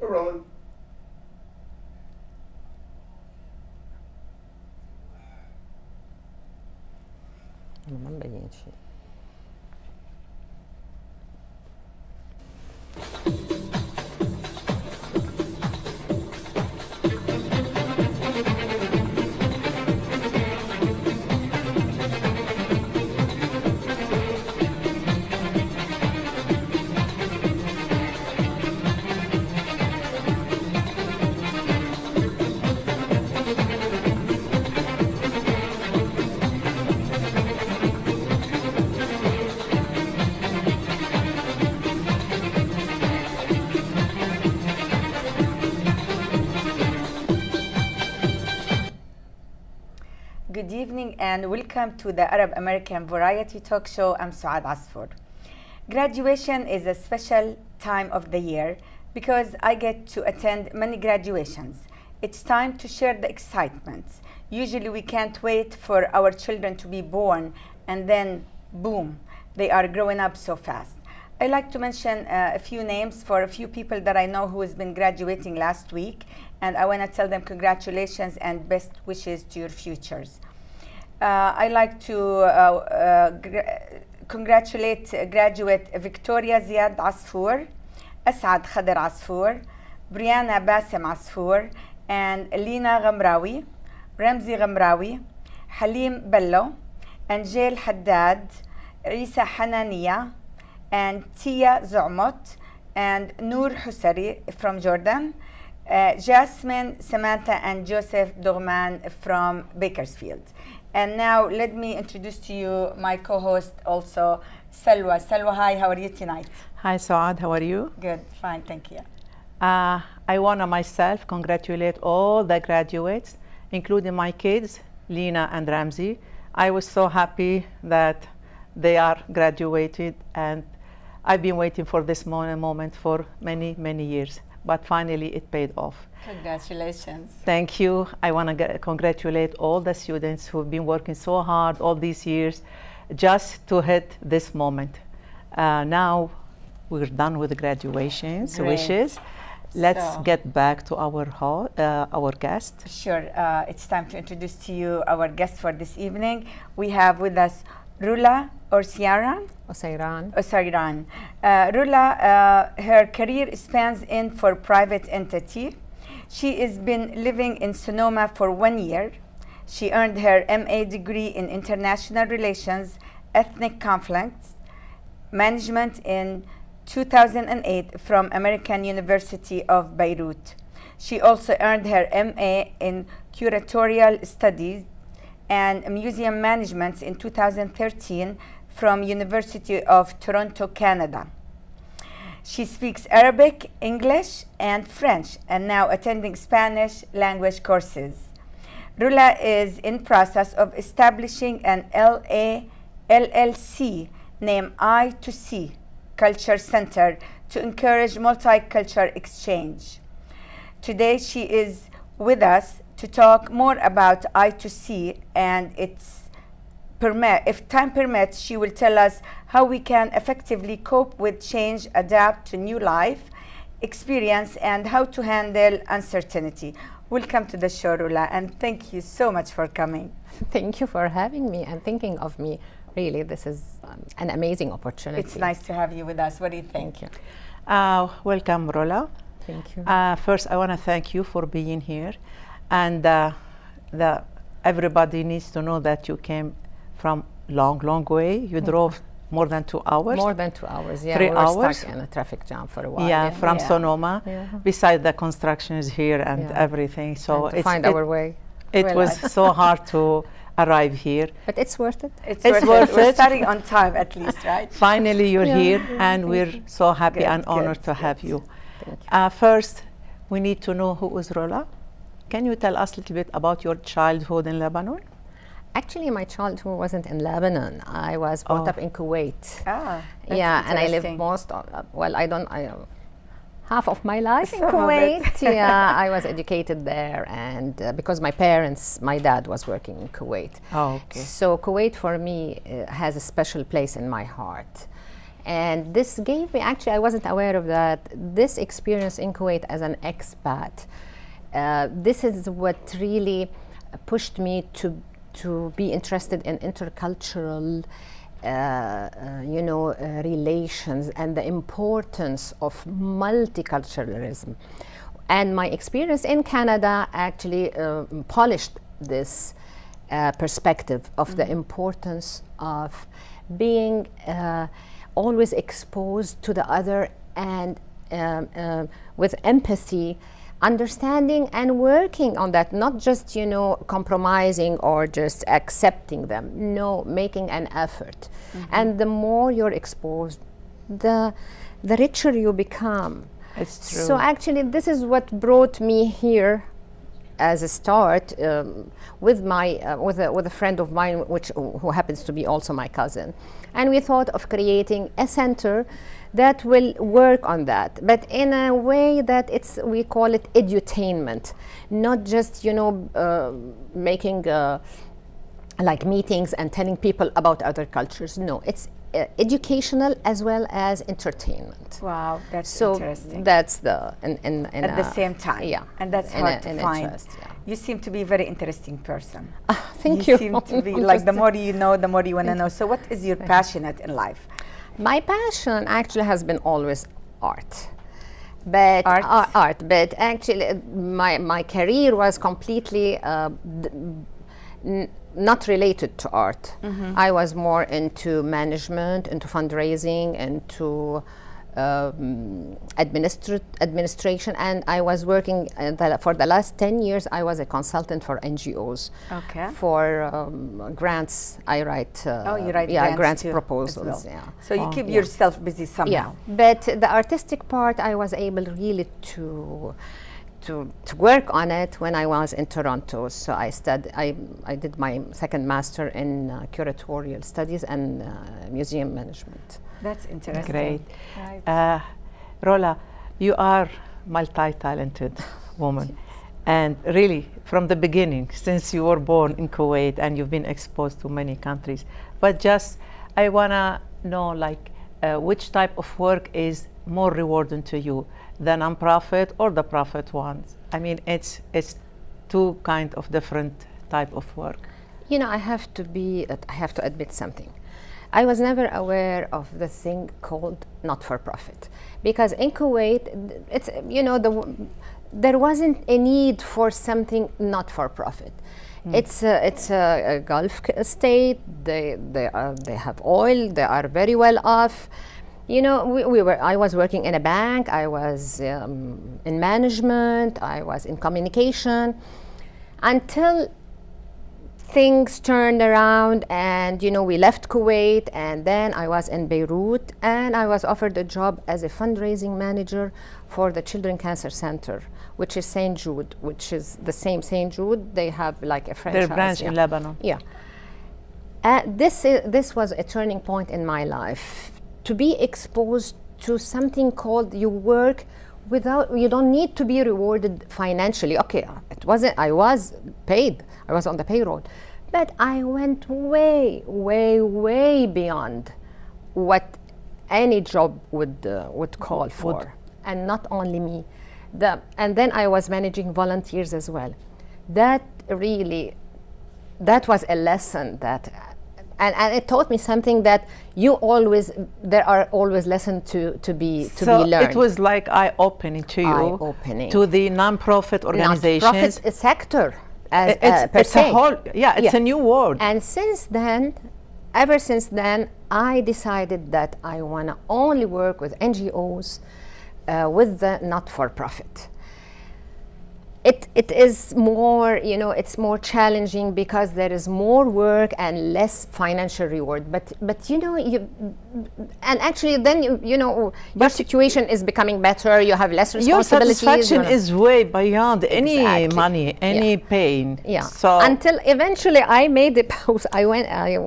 We're rolling. ما مبين شيء. Good evening and welcome to the Arab American Variety Talk Show. I'm Suad Asfour. Graduation is a special time of the year because I get to attend many graduations. It's time to share the excitement. Usually we can't wait for our children to be born and then boom, they are growing up so fast. I like to mention a few names for a few people that I know who has been graduating last week, and I want to tell them congratulations and best wishes to your futures. I like to congratulate graduate Victoria Ziad Asfour, Asad Khader Asfour, Brianna Bassem Asfour, and Lina Ghamrawi, Ramzi Ghamrawi, Halim Bello, Angel Haddad, Isa Hanania, and Tia Zomot, and Noor Husari from Jordan, Jasmine, Samantha, and Joseph Dorman from Bakersfield. And now let me introduce to you my co-host also, Salwa. Salwa, hi, how are you tonight? Hi, Suad, how are you? Good, fine, thank you. I want to myself congratulate all the graduates, including my kids, Lina and Ramzi. I was so happy that they are graduated, and I've been waiting for this moment for many, many years, but finally it paid off. Congratulations. Thank you. I want to congratulate all the students who've been working so hard all these years just to hit this moment. Now we're done with the graduations. Great. Wishes. Let's get back to our guest. Sure, it's time to introduce to you our guest for this evening. We have with us Rola Osseiran. Osseiran. Rola, her career spans in for private entity. She has been living in Sonoma for 1 year. She earned her MA degree in International Relations, Ethnic Conflicts, Management in 2008 from American University of Beirut. She also earned her MA in Curatorial Studies and Museum Management in 2013 from University of Toronto, Canada. She speaks Arabic, English, and French, and now attending Spanish language courses. Rola is in process of establishing an LLC named I2C Culture Center to encourage multicultural exchange. Today she is with us to talk more about I2C and if time permits, she will tell us how we can effectively cope with change, adapt to new life experience, and how to handle uncertainty. Welcome to the show, Rola, and thank you so much for coming. Thank you for having me and thinking of me. Really, this is an amazing opportunity. It's nice to have you with us. What do you think? Thank you. Welcome, Rola. Thank you. First, I want to thank you for being here, and everybody needs to know that you came from long way. You drove more than 2 hours. More than 2 hours, yeah. 3 we hours. were stuck in a traffic jam for a while. Yeah, from Sonoma, beside the constructions here and everything. So and to find our way. It was so hard to arrive here. But it's worth it. It's worth it. We're starting on time at least, right? Finally, you're here, and we're so happy and honored to have you. Thank you. First, we need to know who is Rola. Can you tell us a little bit about your childhood in Lebanon? Actually, my childhood wasn't in Lebanon. I was brought up in Kuwait. Ah, that's and I lived half of my life in Kuwait. I was educated there, and because my dad was working in Kuwait. Oh, okay. So Kuwait for me has a special place in my heart. And this gave me, actually, I wasn't aware of that. This experience in Kuwait as an expat, this is what really pushed me to be interested in intercultural relations and the importance of multiculturalism. And my experience in Canada actually polished this perspective of the importance of being always exposed to the other and with empathy, understanding and working on that, not just compromising or just accepting them. No, making an effort. And the more you're exposed, the richer you become. It's true. So actually, this is what brought me here as a start with a friend of mine, who happens to be also my cousin, and we thought of creating a center that will work on that, but in a way that we call it edutainment, not just making like meetings and telling people about other cultures. No, it's educational as well as entertainment. Wow, that's so interesting. That's the at the same time. Yeah, and that's hard to find. Interest, yeah. You seem to be a very interesting person. Thank you. You seem to be like, the more you know, the more you want to know. So what is your passionate in life? My passion actually has been always art. But art, but actually my career was completely not related to art. I was more into management, into fundraising, into administration, and I was working for the last 10 years. I was a consultant for NGOs. Okay. For grants, I write. You write grants too, proposals. well. Yeah. So you keep yourself busy somehow. Yeah, but the artistic part, I was able really to work on it when I was in Toronto. So I did my second master in curatorial studies and museum management. That's interesting. Great. Right. Rola, you are multi-talented woman. And really, from the beginning, since you were born in Kuwait and you've been exposed to many countries, but just, I wanna know, like, which type of work is more rewarding to you, the non-profit or the profit ones? I mean, it's two kind of different type of work. I have to admit something. I was never aware of the thing called not-for-profit, because in Kuwait, it's there wasn't a need for something not-for-profit. It's a Gulf state. They have oil. They are very well off. I was working in a bank. I was in management. I was in communication, until things turned around, and we left Kuwait, and then I was in Beirut, and I was offered a job as a fundraising manager for the Children Cancer Center, which is St. Jude, which is the same St. Jude. They have like a franchise. Their branch in Lebanon. Yeah. This was a turning point in my life, to be exposed to something called you work without, you don't need to be rewarded financially. Okay, I was paid. I was on the payroll, but I went way, way, way beyond what any job would call for, and not only me. And then I was managing volunteers as well. That was a lesson and it taught me something, that there are always lessons to be learned. So it was like eye-opening to you, to the non-profit organizations. Non-profit sector. It's a new world. And ever since then, I decided that I want to only work with NGOs, with the not-for-profit. It is more, it's more challenging because there is more work and less financial reward. But and actually then your situation is becoming better. You have less responsibilities. Your satisfaction is way beyond any money, any pain. Yeah. So until eventually I made it. I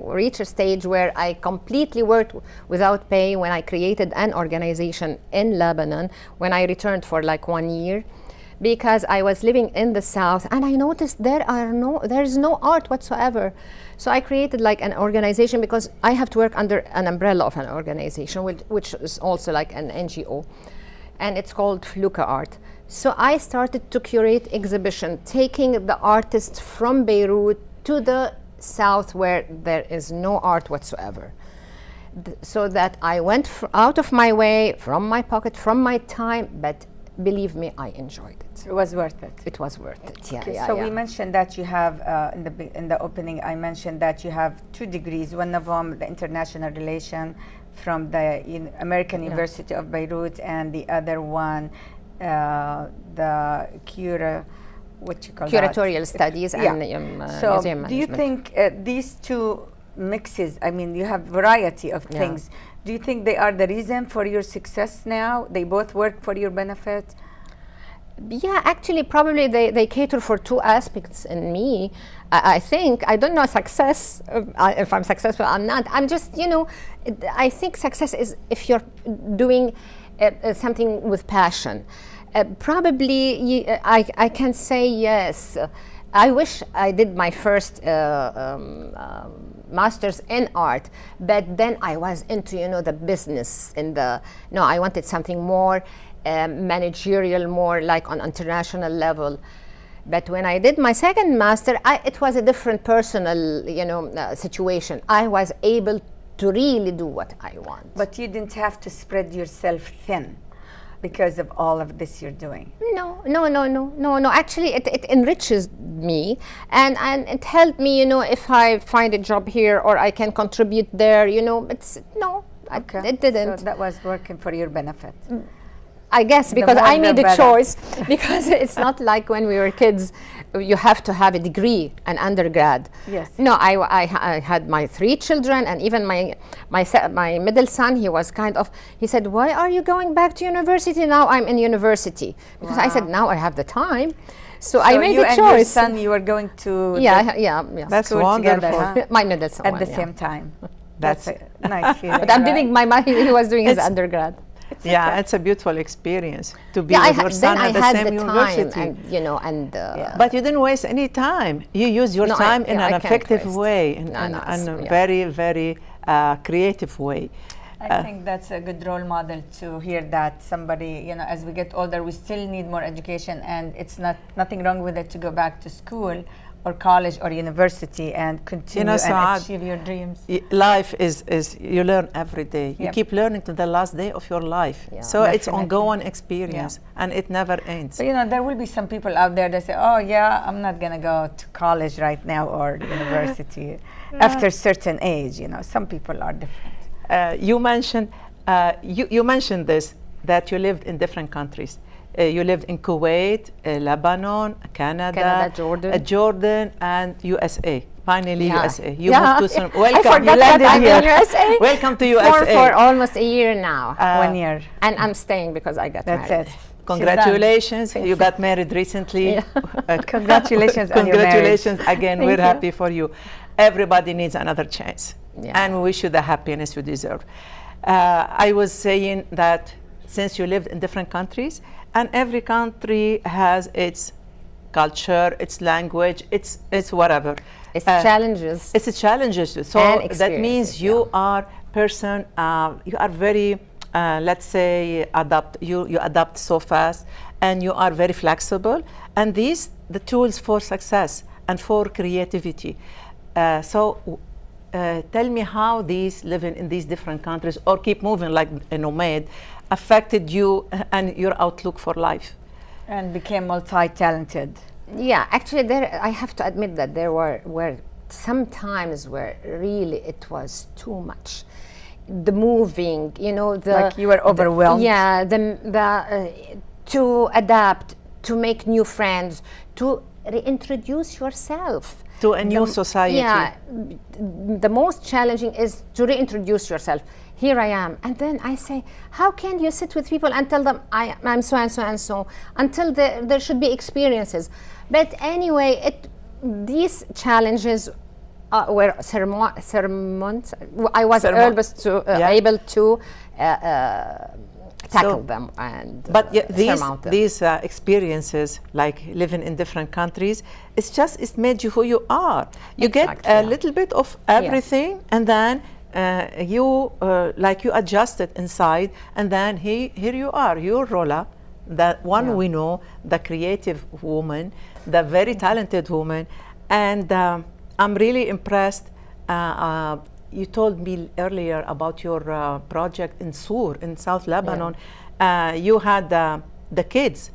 reached a stage where I completely worked without pay. When I created an organization in Lebanon, when I returned for like 1 year. because I was living in the South and I noticed there's no art whatsoever. So I created like an organization, because I have to work under an umbrella of an organization, which is also like an NGO, and it's called Fluka Art. So I started to curate exhibition, taking the artists from Beirut to the South where there is no art whatsoever. So that I went out of my way, from my pocket, from my time, but believe me, I enjoyed it. It was worth it. It was worth it. Yeah. Okay, yeah, so yeah. we mentioned that you have in the opening. I mentioned that you have 2 degrees. One of them, the international relation, from the American University of Beirut, and the other one, the curatorial studies and so museum management. do you think these 2 mixes? I mean, you have variety of things. Do you think they are the reason for your success now? They both work for your benefit? Yeah, actually, probably they cater for 2 aspects in me. I think, I don't know success, if I'm successful or not. I'm just, I think success is if you're doing something with passion. Probably, I can say yes. I wish I did my first master's in art, but then I was into, the business I wanted something more managerial, more like on international level. But when I did my second master, it was a different personal, situation. I was able to really do what I want. But you didn't have to spread yourself thin because of all of this you're doing. No. Actually, it enriches me, and it helped me. If I find a job here or I can contribute there, it didn't. So that was working for your benefit. I guess because I made a choice. Because it's not like when we were kids, you have to have a degree, an undergrad. Yes. No, I had my 3 children, and even my middle son. He said, "Why are you going back to university now? I'm in university." Because I said, now I have the time. So I made a choice. You and your son, you were going to yeah. That's school wonderful. together, huh? My middle son At the yeah. same time. That's a nice feeling. But I'm doing he was doing his undergrad. It's a beautiful experience to be with your son at the same university. And But you didn't waste any time. You used your time in an effective way, in a very, very creative way. I think that's a good role model to hear that somebody, as we get older, we still need more education, and it's nothing wrong with it to go back to school or college or university and continue and achieve your dreams. Life is you learn every day. You keep learning to the last day of your life. Yeah, so definitely. It's ongoing experience, and it never ends. So, there will be some people out there that say, oh yeah, I'm not going to go to college right now or university after a certain age. Some people are different. You mentioned this, that you lived in different countries. You lived in Kuwait, Lebanon, Canada, Jordan, and USA. Finally, USA. You moved to some. Welcome. You landed here. USA. Welcome to USA. For almost a year now. 1 year. And I'm staying because I got married. That's it. Congratulations. You got married recently. Congratulations. Congratulations again. We're happy for you. Everybody needs another chance. And we wish you the happiness you deserve. I was saying that since you lived in different countries, and every country has its culture, its language, its whatever. Its challenges. It's challenges. So that means you are person. You are very, let's say, You adapt so fast, and you are very flexible. And these the tools for success and for creativity. Tell me how these living in these different countries or keep moving like a nomad affected you and your outlook for life. And became multi-talented. Yeah, actually, I have to admit that there were some times where really it was too much. The moving, like you were overwhelmed. To adapt, to make new friends, to reintroduce yourself to a new society. Yeah, the most challenging is to reintroduce yourself. Here I am, and then I say, how can you sit with people and tell them I'm so and so and so, until there should be experiences. But anyway, these challenges were surmounted. I was able to tackle them and But surmount them. these experiences, like living in different countries, it's made you who you are. You Exactly, get a yeah. little bit of everything, and then you adjust it inside, and then here you are. You're Rola, that one Yeah. we know, the creative woman, the very talented woman, and I'm really impressed. You told me earlier about your project in Sur in South Lebanon. You had the kids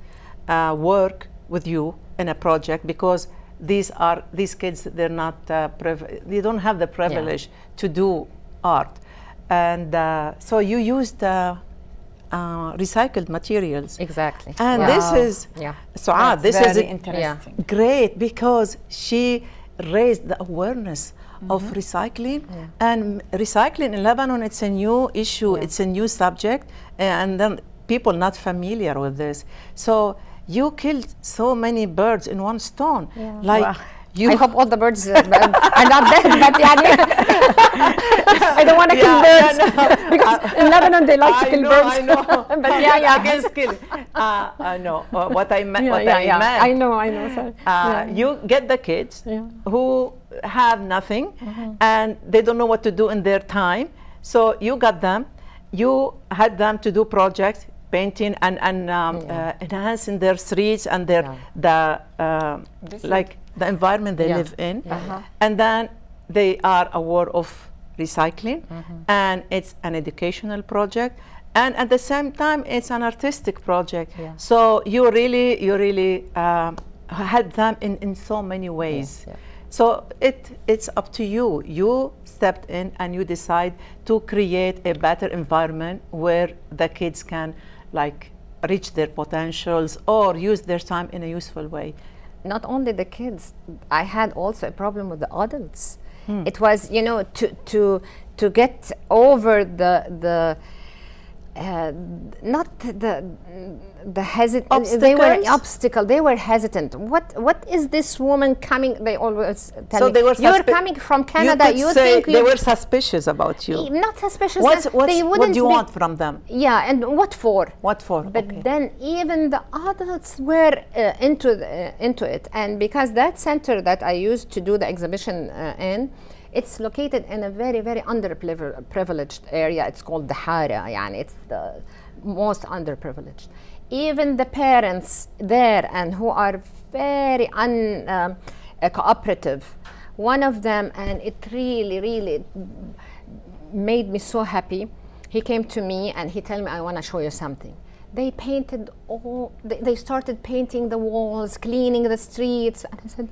work with you in a project because these kids, they're not they don't have the privilege to do art, and so you used recycled materials. Exactly. And Yeah. this is Suad. This very is interesting. great because she raised the awareness of recycling, and recycling in Lebanon, it's a new issue, it's a new subject, and then people not familiar with this. So you killed so many birds in one stone. Like Wow. you I hope all the birds are not dead, but I don't want to kill birds because in Lebanon they like to kill birds. I know. But yeah. Against killing. I know what I meant. I know. Sorry. You get the kids who have nothing and they don't know what to do in their time. So you got them. You had them to do projects, painting and enhancing their streets and their the environment they live in. And then they are aware of recycling, and it's an educational project, and at the same time it's an artistic project. So you really help them in so many ways. So it's up to you. You stepped in and you decide to create a better environment where the kids can reach their potentials or use their time in a useful way. Not only the kids, I had also a problem with the adults. It was, to get over the not the hesitant. They were obstacle. They were hesitant. What is this woman coming? They always tell So me, they were you're coming from Canada. You think they were suspicious about you? Not suspicious. What do you want from them? Yeah, and what for? What for? But then even the adults were into it, and because that center that I used to do the exhibition in, it's located in a very, very underprivileged area. It's called the Hara, it's the most underprivileged. Even the parents there, and who are very cooperative, one of them, and it really made me so happy. He came to me and he told me, I want to show you something. They painted they started painting the walls, cleaning the streets. And I said,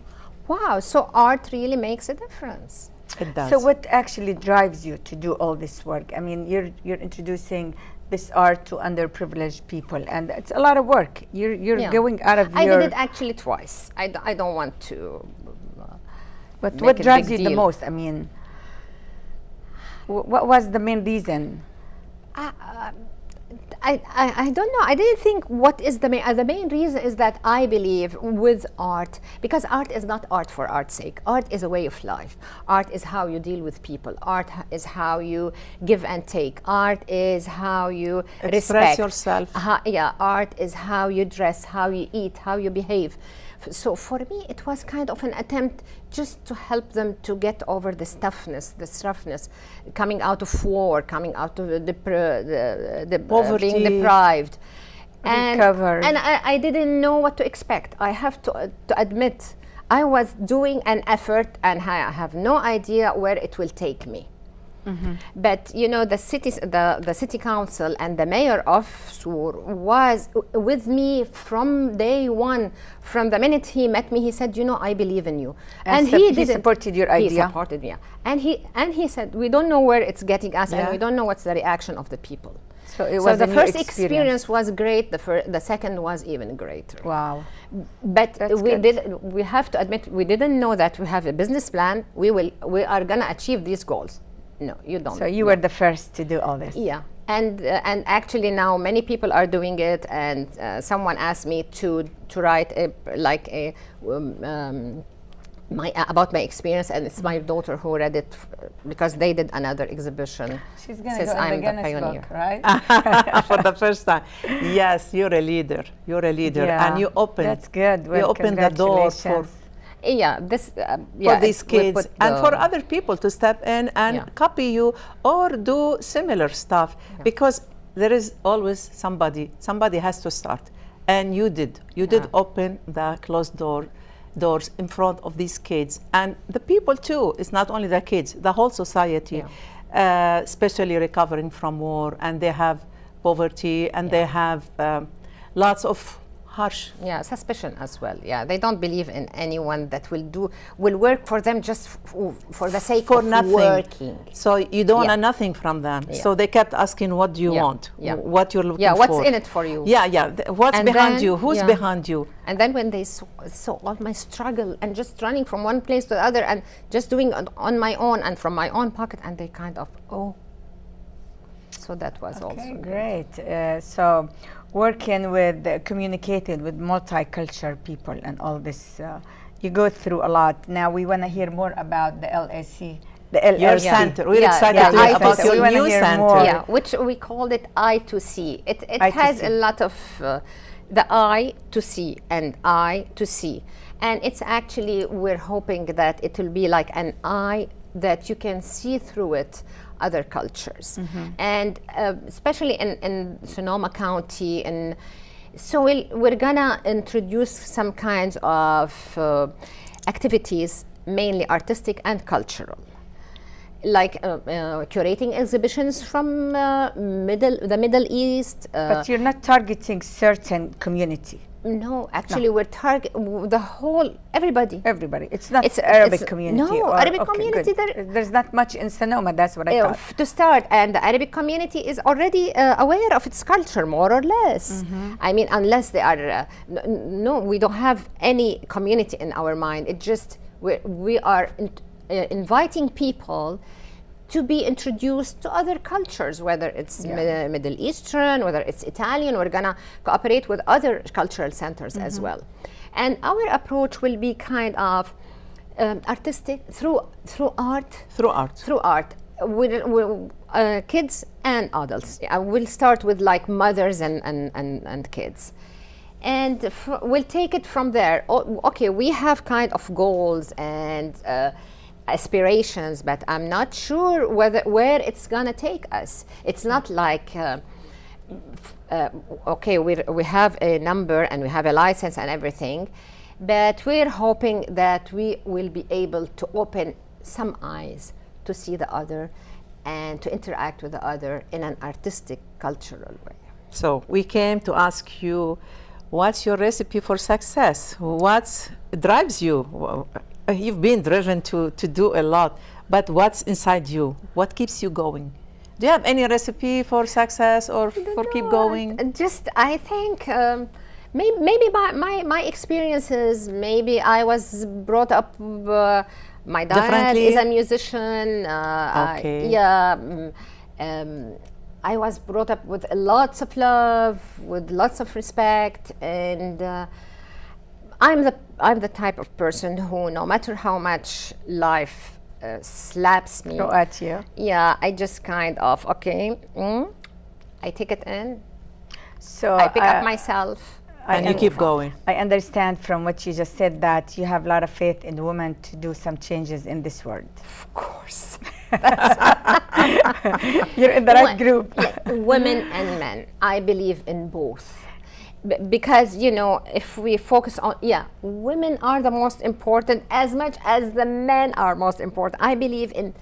wow, so art really makes a difference. It does. So what actually drives you to do all this work? I mean, you're introducing this art to underprivileged people, and it's a lot of work. You're going out of I your... did it actually twice. I don't want to But make what a drives big you the deal. most? I mean, what was the main reason? I don't know. I didn't think what is the main reason is that I believe with art, because art is not art for art's sake. Art is a way of life. Art is how you deal with people. Art is how you give and take. Art is how you express respect yourself. Art is how you dress, how you eat, how you behave. So for me, it was kind of an attempt just to help them to get over the roughness, coming out of war, coming out of the poverty, being deprived, and recover. And I didn't know what to expect. I have to admit, I was doing an effort, and I have no idea where it will take me. But the city council and the mayor of Sur was with me from day one. From the minute he met me, he said, I believe in you. And he supported your idea. He supported me. And he said, we don't know where it's getting us, and we don't know what's the reaction of the people. So it was the a new first experience was great. The second was even greater. Wow. But That's we have to admit, we didn't know that we have a business plan. We are gonna achieve these goals. No, you don't. So you were the first to do all this. Yeah, and actually now many people are doing it, and someone asked me to write about my experience, and it's my daughter who read it because they did another exhibition. She's going to Says go in I'm the the Guinness pioneer. book, right? For the first time. Yes, you're a leader. You're a leader, Yeah, and you open. that's good. Well, you open the door for congratulations. Yeah, this for these we kids put and for the- other people to step in and Yeah. copy you or do similar stuff, because there is always somebody has to start, and you did Yeah. open the closed doors in front of these kids and the people too. It's not only the kids, the whole society, especially recovering from war, and they have poverty, and they have lots of harsh suspicion as well. Yeah, they don't believe in anyone that will work for them just for the sake for of nothing. working. So you don't Yeah. want nothing from them. Yeah. So they kept asking, what do you Yeah. want? Yeah. What you're looking Yeah, for? what's in it for you? Yeah. What's And behind then- you? Who's yeah. behind you? And then when they saw all my struggle and just running from one place to the other and just doing it on my own and from my own pocket, and they kind of, so that was Okay, also great. So working with, communicating with multicultural people and all this, you go through a lot. Now we want to hear more about the LAC. The LLC. Your center. We're excited yeah, to hear I about think so. We your wanna new hear center. more. Yeah, which we called it I2C. It has I2C. a lot of the I to see and I to see. And it's actually, we're hoping that it will be like an eye that you can see through it other cultures. And especially in Sonoma County. And so we're gonna introduce some kinds of activities, mainly artistic and cultural, like curating exhibitions from the Middle East. But you're not targeting certain community. No, actually, we're the whole everybody. Everybody. It's not It's- Arabic it's- community. no, or- Arabic okay, community good. There's not much in Sonoma. That's what I thought. To start, and the Arabic community is already aware of its culture, more or less. I mean, unless they are, no, we don't have any community in our mind. It just, we are inviting people to be introduced to other cultures, whether it's Middle Eastern, whether it's Italian. We're gonna cooperate with other cultural centers as well. And our approach will be kind of artistic through art. Through art. Through art. Kids and adults. We'll start with like mothers and kids. And we'll take it from there. Okay, we have kind of goals and aspirations, but I'm not sure where it's gonna take us. It's not like okay, we have a number and we have a license and everything, but we're hoping that we will be able to open some eyes to see the other and to interact with the other in an artistic, cultural way. So we came to ask you, what's your recipe for success? What drives you? You've been driven to do a lot, but what's inside you? What keeps you going? Do you have any recipe for success or for keep going? Just, I think maybe my experiences. Maybe I was brought up. My dad Differently? is a musician. Okay. I was brought up with lots of love, with lots of respect, and I'm the type of person who, no matter how much life slaps me, Go at you. yeah, I just kind of I take it in. So I pick up myself. And you keep going. I understand from what you just said that you have a lot of faith in women to do some changes in this world. Of course. You're in the right group. Women and men. I believe in both. Because, you know, if we focus on, women are the most important as much as the men are most important. I believe in,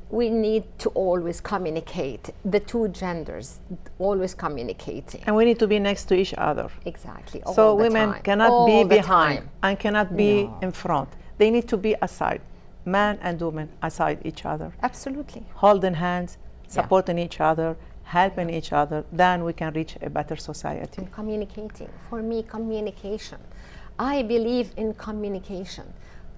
we need to always communicate, the two genders, always communicating. And we need to be next to each other. Exactly. So all the women time, cannot all be the behind time. and cannot be No. in front. They need to be aside. Man and woman aside each other. Absolutely. Holding hands, supporting each other, helping each other, then we can reach a better society. Communicating. For me, communication. I believe in communication.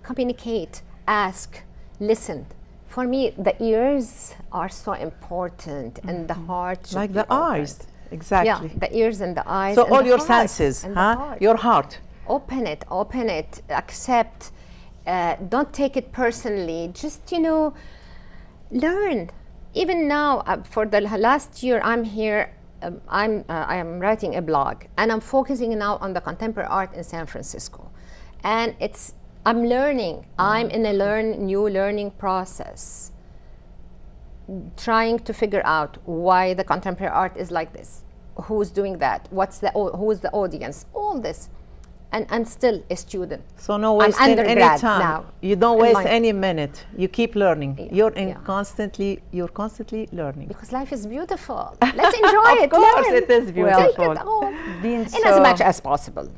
Communicate, ask, listen. For me, the ears are so important, and the heart should Like be the open. eyes, exactly. Yeah, the ears and the eyes. So and all the your heart, senses, and the huh? heart. Your heart. Open it, accept. Don't take it personally. Just, learn. Even now, for the last year I'm here, I am writing a blog, and I'm focusing now on the contemporary art in San Francisco. And I'm learning. I'm in a new learning process, trying to figure out why the contemporary art is like this. Who's doing that? Who's the audience? All this. And I'm still a student. So no wasting any time. Now, you don't waste any minute. You keep learning. You're constantly learning. Because life is beautiful. Let's enjoy it. Of course, learn. it is beautiful. Take it all Being in as much as possible.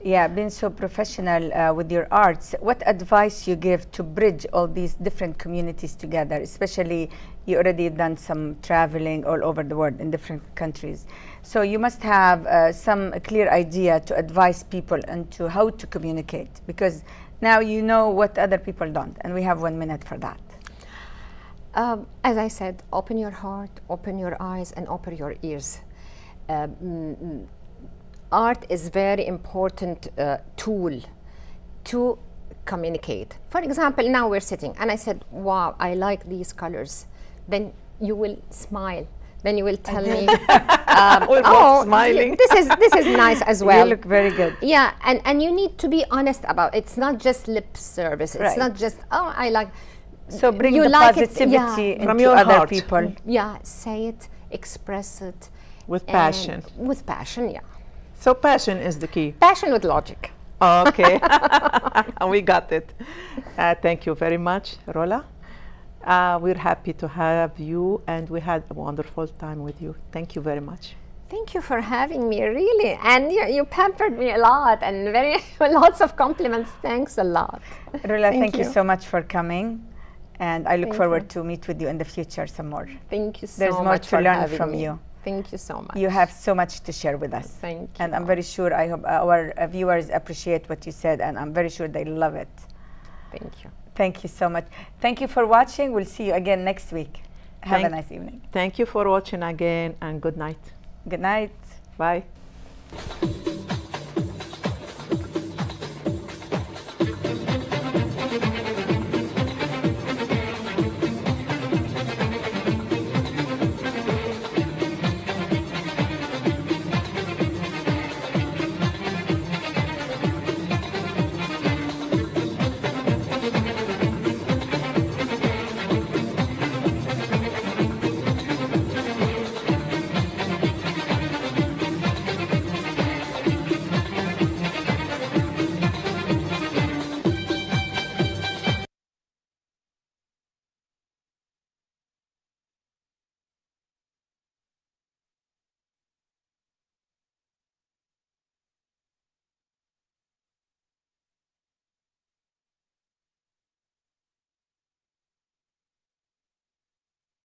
Yeah, being so professional with your arts, what advice you give to bridge all these different communities together? Especially, you already done some traveling all over the world in different countries. So you must have some clear idea to advise people into how to communicate, because now you know what other people don't, and we have 1 minute for that. As I said, open your heart, open your eyes, and open your ears. Art is very important tool to communicate. For example, now we're sitting, and I said, wow, I like these colors. Then you will smile. Then you will tell me, smiling. This is nice as well. You look very good. Yeah, and you need to be honest about it. It's not just lip service. It's Right. not just, I like. So bring you the like positivity it, From into your other heart. people. Yeah, say it, express it. With and passion. With passion, yeah. So passion is the key. Passion with logic. Okay, we got it. Thank you very much, Rola. We're happy to have you, and we had a wonderful time with you. Thank you very much. Thank you for having me, really. And you pampered me a lot, and lots of compliments. Thanks a lot. Rola, thank you so much for coming. And I look forward to meet with you in the future some more. Thank you so There's much. more to for learn having from me. you. Thank you so much. You have so much to share with us. Thank you. And I'm very sure, I hope our viewers appreciate what you said, and I'm very sure they love it. Thank you. Thank you so much. Thank you for watching. We'll see you again next week. Have a nice evening. Thank you for watching again, and good night. Good night. Bye.